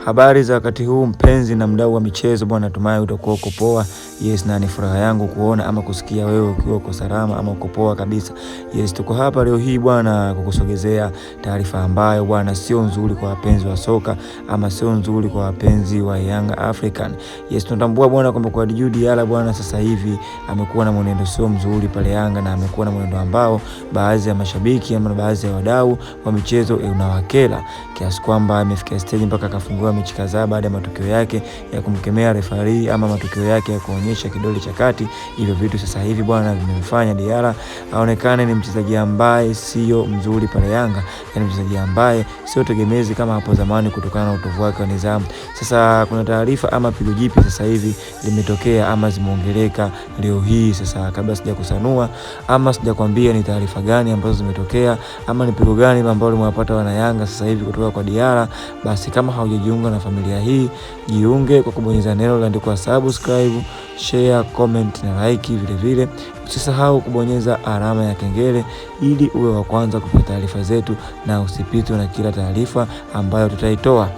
Habari za wakati huu mpenzi na mdau wa michezo bwana, natumai utakuwa uko poa. Yes, na ni furaha yangu kuona ama kusikia wewe ukiwa uko salama ama uko poa kabisa. Yes, tuko hapa leo hii bwana kukusogezea taarifa ambayo bwana sio nzuri kwa wapenzi wa soka ama sio nzuri kwa wapenzi wa Young African. Yes, tunatambua bwana kwamba kwa Djigui Diarra bwana sasa hivi amekuwa na mwenendo sio mzuri pale Yanga, na amekuwa na mwenendo ambao baadhi ya mashabiki ama baadhi ya wadau wa michezo unawakera kiasi kwamba amefikia stage mpaka akafungua mechi kadhaa baada ya matokeo yake ya kumkemea referee ama matokeo yake ya kuonyesha kidole cha kati. Hivyo vitu sasa hivi bwana vimemfanya Diarra aonekane ni mchezaji ambaye sio mzuri pale Yanga, yani mchezaji ambaye sio tegemezi kama hapo zamani kutokana na utovu wake wa nidhamu. Sasa kuna taarifa ama pigo jipi sasa hivi limetokea ama zimeongeleka leo hii. Sasa kabla sijakusanua ama sijakwambia ni taarifa gani ambazo zimetokea ama ni pigo gani ambalo limewapata wana Yanga sasa hivi kutoka kwa Diarra, basi kama haujajiunga na familia hii, jiunge kwa kubonyeza neno lililoandikwa subscribe, share, comment na like. Vile vile usisahau kubonyeza alama ya kengele ili uwe wa kwanza kupata taarifa zetu na usipitwe na kila taarifa ambayo tutaitoa.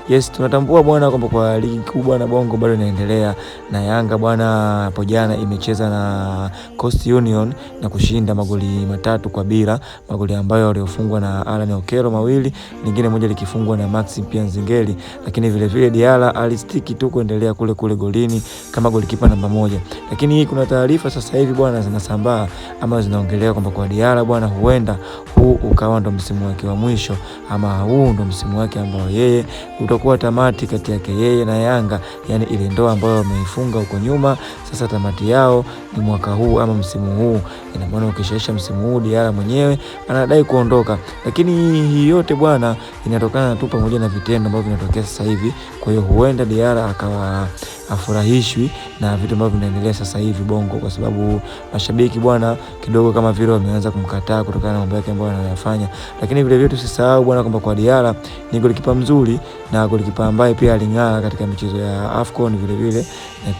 Yes, tunatambua bwana kwamba kwa ligi kubwa na Bongo bado inaendelea, na Yanga bwana hapo jana imecheza na Coast Union na kushinda magoli 3-0, magoli ambayo waliofungwa na Alan Okero mawili, lingine moja likifungwa na Maxi pia Nzingeli. Lakini vile vile Diarra alistiki tu kuendelea kule golini kama golikipa namba 1. Lakini hii kuna taarifa sasa hivi bwana zinasambaa ama zinaongelea kwamba kwa Diarra bwana huenda huu ukawa ndo msimu wake wa mwisho, ama huu ndo msimu wake ambao yeye utakuwa tamati kati yake yeye na Yanga, yani ile ndoa ambayo wameifunga huko nyuma. Sasa tamati yao ni mwaka huu ama msimu huu. Ina maana ukishaisha msimu huu Diarra mwenyewe anadai kuondoka. Lakini hii yote bwana inatokana tu pamoja na vitendo ambavyo vinatokea sasa hivi. Kwa hiyo huenda Diarra akawa afurahishwi na vitu ambavyo vinaendelea sasa hivi Bongo, kwa sababu mashabiki bwana kidogo kama vile wameanza kumkataa kutokana na mambo yake ambayo anayofanya. Lakini vile vile tusisahau bwana kwamba kwa Diarra ni golikipa mzuri na golikipa ambaye pia aling'aa katika michezo ya AFCON vile vile.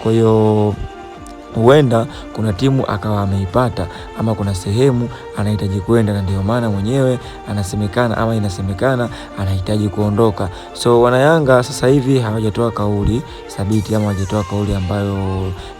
Kwa hiyo huenda kuna timu akawa ameipata ama kuna sehemu anahitaji kwenda, na ndio maana mwenyewe anasemekana ama inasemekana anahitaji kuondoka. So wana Yanga sasa hivi hawajatoa kauli thabiti ama hawajatoa kauli ambayo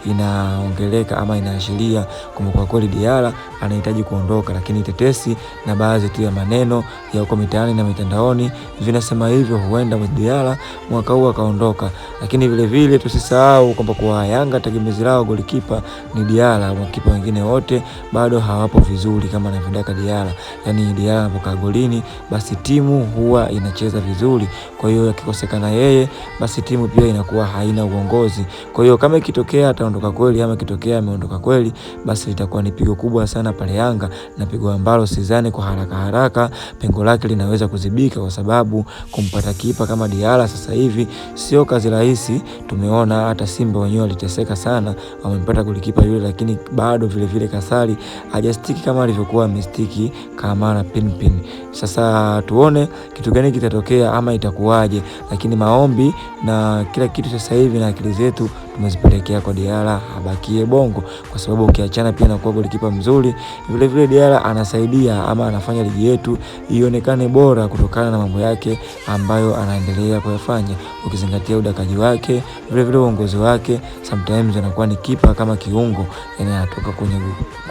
inaongeleka ama inaashiria kwamba kwa kweli Diarra anahitaji kuondoka, lakini tetesi na baadhi tu ya maneno ya huko mitaani na mitandaoni vinasema hivyo, huenda Diarra mwaka huu akaondoka. Lakini vile vile tusisahau kwamba kwa Yanga tegemezi lao golikipa ni Diarra. Makipa wengine wote bado hawapo vizuri kama anavyodaka Diarra. Yani Diarra anapokaa golini basi timu huwa inacheza vizuri. Kwa hiyo akikosekana yeye basi timu pia inakuwa haina uongozi. Kwa hiyo kama ikitokea ataondoka kweli ama ikitokea ameondoka kweli, basi litakuwa ni pigo kubwa sana pale Yanga, na pigo ambalo sidhani kwa haraka pengo lake linaweza kuzibika, kwa sababu kumpata kipa kama Diarra sasa hivi sio kazi rahisi. Tumeona hata Simba wenyewe waliteseka sana wamempata golikipa yule, lakini bado vile vile Kasari hajastiki kama alivyokuwa amestiki Kamara Pinpin. Sasa tuone kitu gani kitatokea ama itakuwaje, lakini maombi na kila kitu sasa hivi na akili zetu tumezipelekea kwa Diarra abakie Bongo, kwa sababu ukiachana pia na kuwa golikipa mzuri, vile vile Diarra anasaidia ama anafanya ligi yetu ionekane bora kutokana na mambo yake ambayo anaendelea kuyafanya, ukizingatia udakaji wake, vile vile uongozi wake. Sometimes anakuwa ni kipa kama kiungo, yani anatoka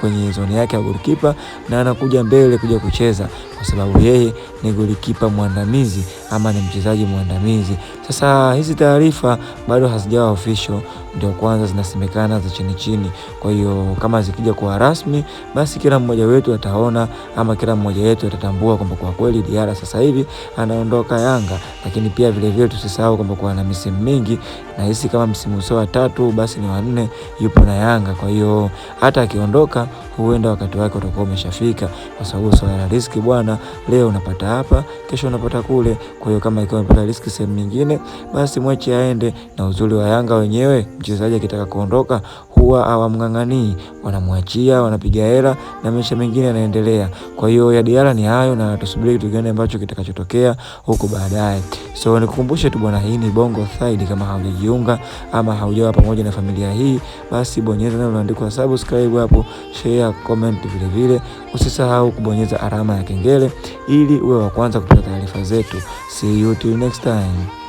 kwenye zone yake ya golikipa na anakuja mbele kuja kucheza, kwa sababu yeye ni golikipa mwandamizi ama ni mchezaji mwandamizi. Sasa hizi taarifa bado hazijawa official, ndio kwanza zinasemekana za chini. Kwa hiyo kama zikija kwa rasmi, basi kila mmoja wetu ataona ama kila mmoja wetu atatambua kwamba kwa kweli Diarra sasa hivi anaondoka Yanga. Lakini pia vile vile tusisahau kwamba kwa na misimu mingi, na hisi kama msimu sio wa 3 basi ni wa 4 yupo na Yanga. Kwa hiyo hata akiondoka huenda wakati wake utakuwa umeshafika, kwa sababu swala la riski bwana, leo unapata hapa, kesho unapata kule. Kwa hiyo kama ikiwa unapata riski sehemu nyingine, basi mwache aende. Na uzuri wa Yanga wenyewe, mchezaji akitaka kuondoka huwa hawamng'ang'anii, wanamwachia, wanapiga hela na maisha mengine yanaendelea. Kwa hiyo ya Diarra ni hayo, na tusubiri kitu gani ambacho kitakachotokea huko baadaye. So nikukumbushe tu bwana, hii ni Bongo Side. Kama haujajiunga ama haujawa pamoja na familia hii, basi bonyeza neno lililoandikwa subscribe hapo, share, comment. Vile vile usisahau kubonyeza alama ya kengele ili uwe wa kwanza kupata taarifa zetu. See you till next time.